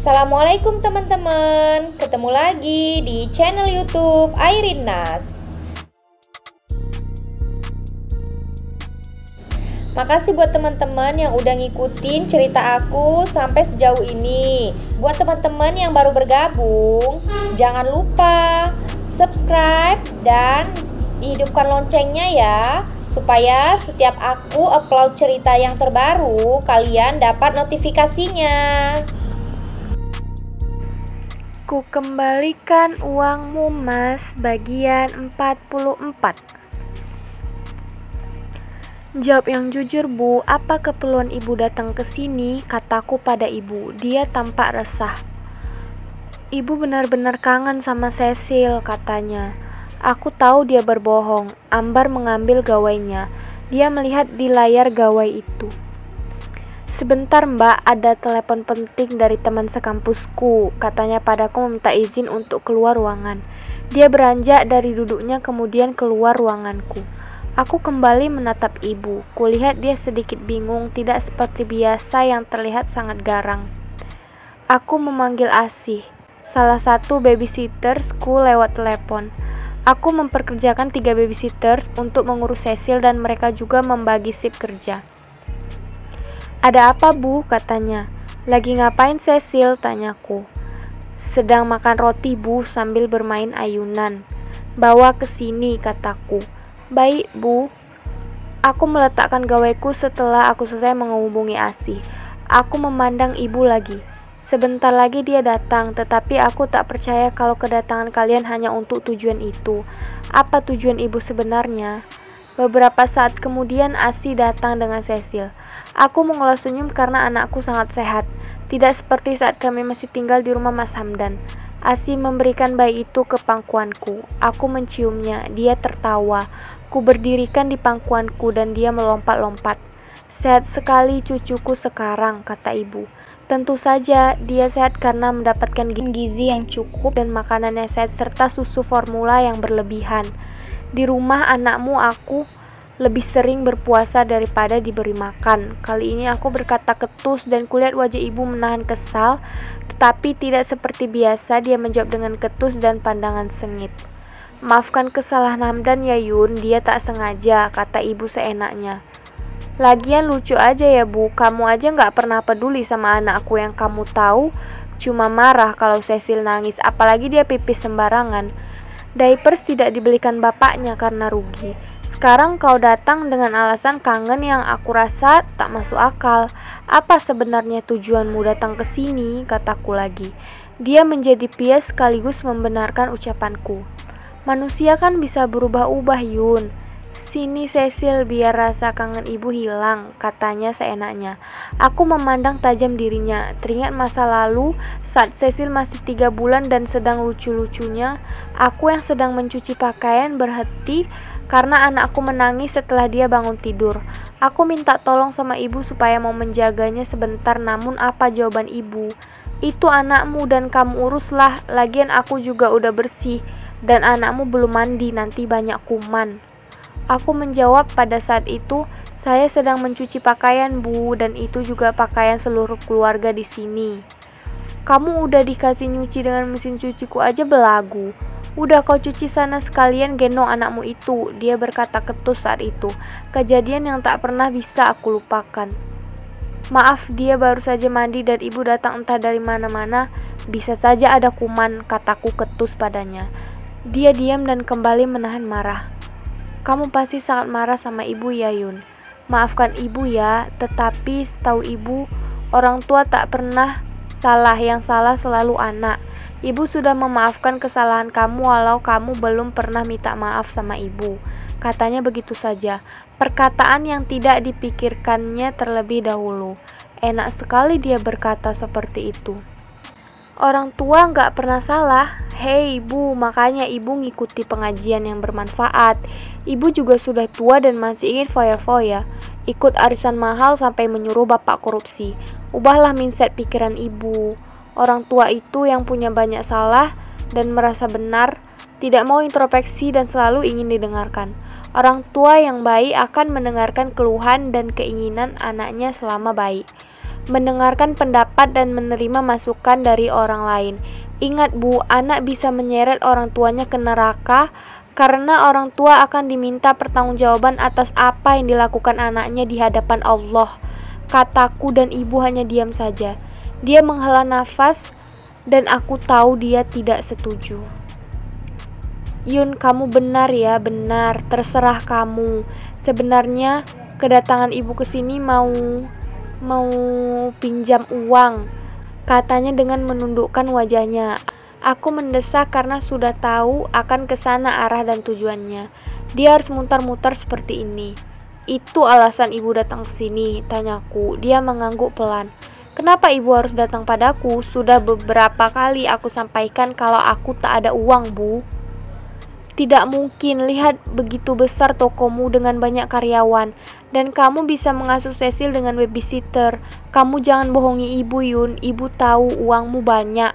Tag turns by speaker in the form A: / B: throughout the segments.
A: Assalamualaikum teman-teman, ketemu lagi di channel YouTube Airin Nas. Makasih buat teman-teman yang udah ngikutin cerita aku sampai sejauh ini. Buat teman-teman yang baru bergabung, jangan lupa subscribe dan hidupkan loncengnya ya, supaya setiap aku upload cerita yang terbaru, kalian dapat notifikasinya.
B: Ku kembalikan uangmu mas, bagian 44. Jawab yang jujur bu, apa keperluan ibu datang ke sini? Kataku pada ibu. Dia tampak resah. Ibu benar-benar kangen sama Cecil, katanya. Aku tahu dia berbohong. Ambar mengambil gawainya. Dia melihat di layar gawai itu. Sebentar mbak, ada telepon penting dari teman sekampusku, katanya padaku meminta izin untuk keluar ruangan. Dia beranjak dari duduknya kemudian keluar ruanganku. Aku kembali menatap ibu. Kulihat dia sedikit bingung, tidak seperti biasa yang terlihat sangat garang. Aku memanggil Asih, salah satu babysittersku lewat telepon. Aku memperkerjakan 3 babysitters untuk mengurus Cecil dan mereka juga membagi shift kerja. Ada apa bu? Katanya. Lagi ngapain Cecil? Tanyaku. Sedang makan roti bu sambil bermain ayunan. Bawa ke sini, kataku. Baik bu. Aku meletakkan gawaiku setelah aku selesai menghubungi Asih. Aku memandang ibu lagi. Sebentar lagi dia datang, tetapi aku tak percaya kalau kedatangan kalian hanya untuk tujuan itu. Apa tujuan ibu sebenarnya? Beberapa saat kemudian Asih datang dengan Cecil. Aku mengolah senyum karena anakku sangat sehat. Tidak seperti saat kami masih tinggal di rumah Mas Hamdan. Asih memberikan bayi itu ke pangkuanku. Aku menciumnya. Dia tertawa. Ku berdirikan di pangkuanku dan dia melompat-lompat. Sehat sekali cucuku sekarang, kata ibu. Tentu saja dia sehat karena mendapatkan gizi yang cukup dan makanan yang sehat serta susu formula yang berlebihan. Di rumah anakmu aku lebih sering berpuasa daripada diberi makan. Kali ini aku berkata ketus dan kulihat wajah ibu menahan kesal, tetapi tidak seperti biasa dia menjawab dengan ketus dan pandangan sengit. Maafkan kesalahan Hamdan ya Yun, dia tak sengaja, kata ibu seenaknya. Lagian lucu aja ya bu, kamu aja gak pernah peduli sama anakku yang kamu tahu, cuma marah kalau Cecil nangis, apalagi dia pipis sembarangan. Diapers tidak dibelikan bapaknya karena rugi. Sekarang kau datang dengan alasan kangen yang aku rasa tak masuk akal. Apa sebenarnya tujuanmu datang ke sini? Kataku lagi. Dia menjadi pias sekaligus membenarkan ucapanku. Manusia kan bisa berubah-ubah Yun. Sini Cecil biar rasa kangen ibu hilang, katanya seenaknya. Aku memandang tajam dirinya. Teringat masa lalu saat Cecil masih 3 bulan dan sedang lucu-lucunya. Aku yang sedang mencuci pakaian berhenti karena anakku menangis setelah dia bangun tidur. Aku minta tolong sama ibu supaya mau menjaganya sebentar, namun apa jawaban ibu? Itu anakmu dan kamu uruslah, lagian aku juga udah bersih dan anakmu belum mandi, nanti banyak kuman. Aku menjawab pada saat itu, saya sedang mencuci pakaian bu, dan itu juga pakaian seluruh keluarga di sini. Kamu udah dikasih nyuci dengan mesin cuciku aja belagu. Udah kau cuci sana sekalian gendong anakmu itu, dia berkata ketus saat itu. Kejadian yang tak pernah bisa aku lupakan. Maaf, dia baru saja mandi dan ibu datang entah dari mana-mana. Bisa saja ada kuman, kataku ketus padanya. Dia diam dan kembali menahan marah. Kamu pasti sangat marah sama ibu ya Yun. Maafkan ibu ya, tetapi setahu ibu, orang tua tak pernah salah, yang salah selalu anak. Ibu sudah memaafkan kesalahan kamu walau kamu belum pernah minta maaf sama ibu. Katanya begitu saja. Perkataan yang tidak dipikirkannya terlebih dahulu. Enak sekali dia berkata seperti itu. Orang tua gak pernah salah. Hei ibu, makanya ibu ngikuti pengajian yang bermanfaat. Ibu juga sudah tua dan masih ingin foya-foya. Ikut arisan mahal sampai menyuruh bapak korupsi. Ubahlah mindset pikiran ibu. Orang tua itu yang punya banyak salah dan merasa benar, tidak mau introspeksi dan selalu ingin didengarkan. Orang tua yang baik akan mendengarkan keluhan dan keinginan anaknya selama baik. mendengarkan pendapat dan menerima masukan dari orang lain. Ingat Bu, anak bisa menyeret orang tuanya ke neraka karena orang tua akan diminta pertanggungjawaban atas apa yang dilakukan anaknya di hadapan Allah. Kataku dan ibu hanya diam saja. Dia menghela nafas dan aku tahu dia tidak setuju. Yun, kamu benar ya, benar. Terserah kamu. Sebenarnya kedatangan ibu ke sini mau pinjam uang, katanya dengan menundukkan wajahnya. Aku mendesak karena sudah tahu akan ke sana arah dan tujuannya. Dia harus mutar-mutar seperti ini. Itu alasan ibu datang ke sini, tanyaku. Dia mengangguk pelan. Kenapa ibu harus datang padaku? Sudah beberapa kali aku sampaikan kalau aku tak ada uang, Bu. Tidak mungkin, lihat begitu besar tokomu dengan banyak karyawan. Dan kamu bisa mengasuh Cecil dengan babysitter. Kamu jangan bohongi ibu, Yun. Ibu tahu uangmu banyak.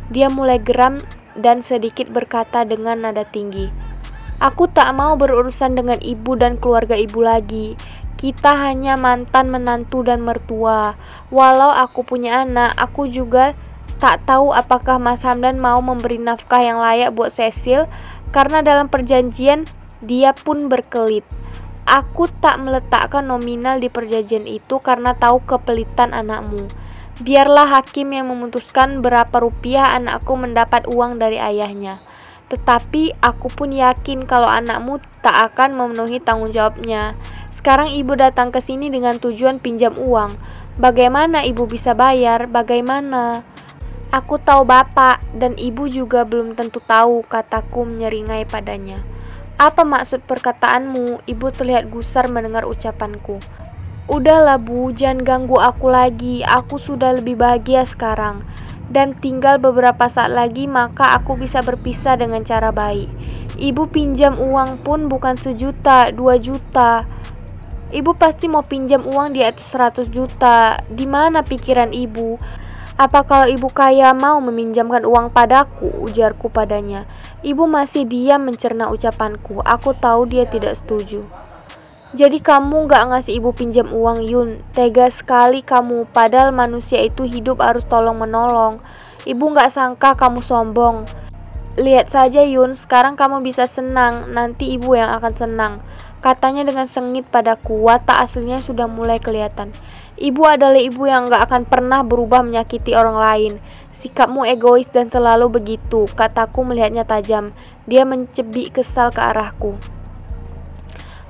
B: Dia mulai geram dan sedikit berkata dengan nada tinggi. Aku tak mau berurusan dengan ibu dan keluarga ibu lagi. Kita hanya mantan menantu dan mertua. Walau aku punya anak, aku juga tak tahu apakah Mas Hamdan mau memberi nafkah yang layak buat Cecil. Karena dalam perjanjian dia pun berkelit. Aku tak meletakkan nominal di perjanjian itu karena tahu kepelitan anakmu. Biarlah hakim yang memutuskan berapa rupiah anakku mendapat uang dari ayahnya. Tetapi aku pun yakin kalau anakmu tak akan memenuhi tanggung jawabnya. Sekarang ibu datang ke sini dengan tujuan pinjam uang. Bagaimana ibu bisa bayar? Bagaimana? Aku tahu bapak dan ibu juga belum tentu tahu, kataku menyeringai padanya. Apa maksud perkataanmu? Ibu terlihat gusar mendengar ucapanku. Udahlah Bu, jangan ganggu aku lagi. Aku sudah lebih bahagia sekarang. Dan tinggal beberapa saat lagi maka aku bisa berpisah dengan cara baik. Ibu pinjam uang pun bukan 1 juta, 2 juta. Ibu pasti mau pinjam uang di atas 100 juta. Di mana pikiran ibu? Apa kalau ibu kaya mau meminjamkan uang padaku? Ujarku padanya. Ibu masih diam mencerna ucapanku. Aku tahu dia tidak setuju. Jadi kamu gak ngasih ibu pinjam uang, Yun? Tega sekali kamu, padahal manusia itu hidup harus tolong menolong. Ibu gak sangka kamu sombong. Lihat saja Yun, sekarang kamu bisa senang, nanti ibu yang akan senang, katanya dengan sengit padaku. Watak aslinya sudah mulai kelihatan. Ibu adalah ibu yang gak akan pernah berubah menyakiti orang lain. Sikapmu egois dan selalu begitu, kataku melihatnya tajam. Dia mencebik kesal ke arahku.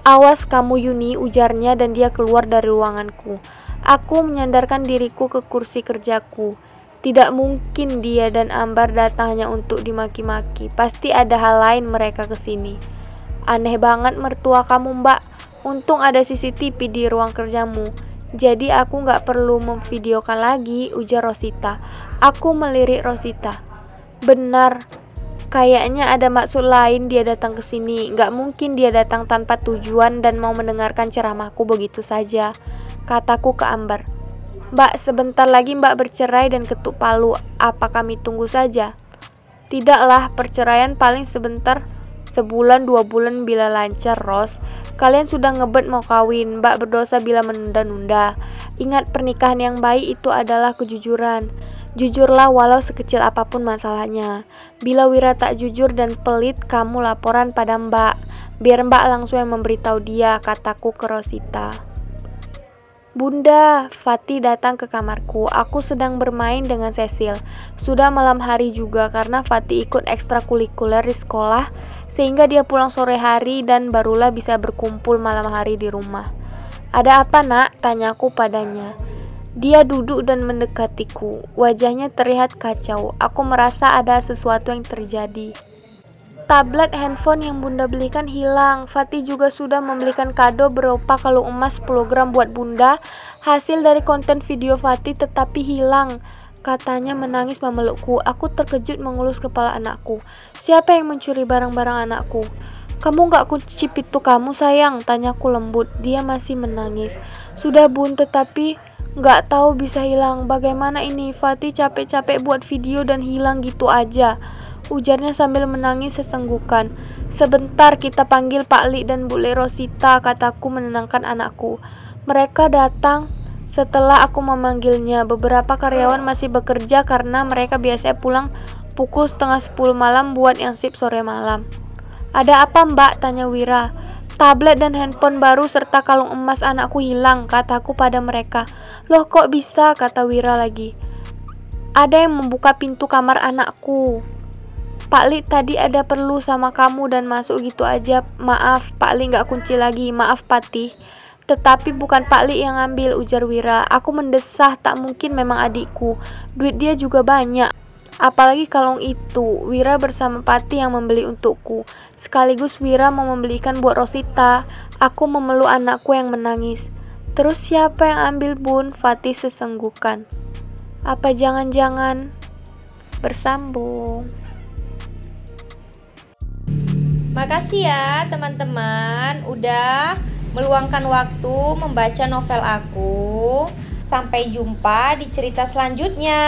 B: Awas kamu Yuni, ujarnya dan dia keluar dari ruanganku. Aku menyandarkan diriku ke kursi kerjaku. Tidak mungkin dia dan Ambar datang hanya untuk dimaki-maki. Pasti ada hal lain mereka kesini. Aneh banget mertua kamu, Mbak. Untung ada CCTV di ruang kerjamu. Jadi aku gak perlu memvideokan lagi, ujar Rosita. Aku melirik Rosita. Benar, kayaknya ada maksud lain dia datang ke sini. Gak mungkin dia datang tanpa tujuan dan mau mendengarkan ceramahku begitu saja, kataku ke Ambar. Mbak, sebentar lagi Mbak bercerai dan ketuk palu. Apa kami tunggu saja? Tidaklah, perceraian paling sebentar, 1-2 bulan bila lancar, Ros. Kalian sudah ngebet mau kawin. Mbak berdosa bila menunda-nunda. Ingat, pernikahan yang baik itu adalah kejujuran. Jujurlah walau sekecil apapun masalahnya. Bila Wira tak jujur dan pelit, kamu laporan pada Mbak. Biar Mbak langsung yang memberitahu dia, kataku ke Rosita. Bunda, Fatih datang ke kamarku. Aku sedang bermain dengan Cecil. Sudah malam hari juga karena Fatih ikut ekstrakurikuler di sekolah, sehingga dia pulang sore hari dan barulah bisa berkumpul malam hari di rumah. Ada apa nak? Tanyaku padanya. Dia duduk dan mendekatiku. Wajahnya terlihat kacau. Aku merasa ada sesuatu yang terjadi. Tablet handphone yang bunda belikan hilang. Fatih juga sudah membelikan kado berupa kalung emas 10 gram buat bunda. Hasil dari konten video Fatih tetapi hilang. Katanya menangis memelukku. Aku terkejut mengelus kepala anakku. Siapa yang mencuri barang-barang anakku? Kamu gak kunci pintu kamu sayang? Tanyaku lembut. Dia masih menangis. Sudah bun, tetapi gak tahu bisa hilang. Bagaimana ini? Fatih capek-capek buat video dan hilang gitu aja, ujarnya sambil menangis sesenggukan. Sebentar, kita panggil Pak Li dan Bu Le Rosita, kataku menenangkan anakku. Mereka datang Setelah aku memanggilnya, beberapa karyawan masih bekerja karena mereka biasanya pulang pukul setengah 10 malam buat yang shift sore malam. Ada apa mbak? Tanya Wira. Tablet dan handphone baru serta kalung emas anakku hilang, kataku pada mereka. Loh kok bisa? Kata Wira lagi. Ada yang membuka pintu kamar anakku. Pak Li tadi ada perlu sama kamu dan masuk gitu aja. Maaf, Pak Li gak kunci lagi. Maaf Patih. Tetapi bukan Pak Li yang ambil, ujar Wira. Aku mendesah, tak mungkin memang adikku. Duit dia juga banyak. Apalagi kalung itu, Wira bersama Patih yang membeli untukku. Sekaligus Wira mau membelikan buat Rosita. Aku memeluk anakku yang menangis. Terus siapa yang ambil bun? Fatih sesenggukan. Apa jangan-jangan bersambung?
A: Makasih ya teman-teman udah meluangkan waktu membaca novel aku. Sampai jumpa di cerita selanjutnya.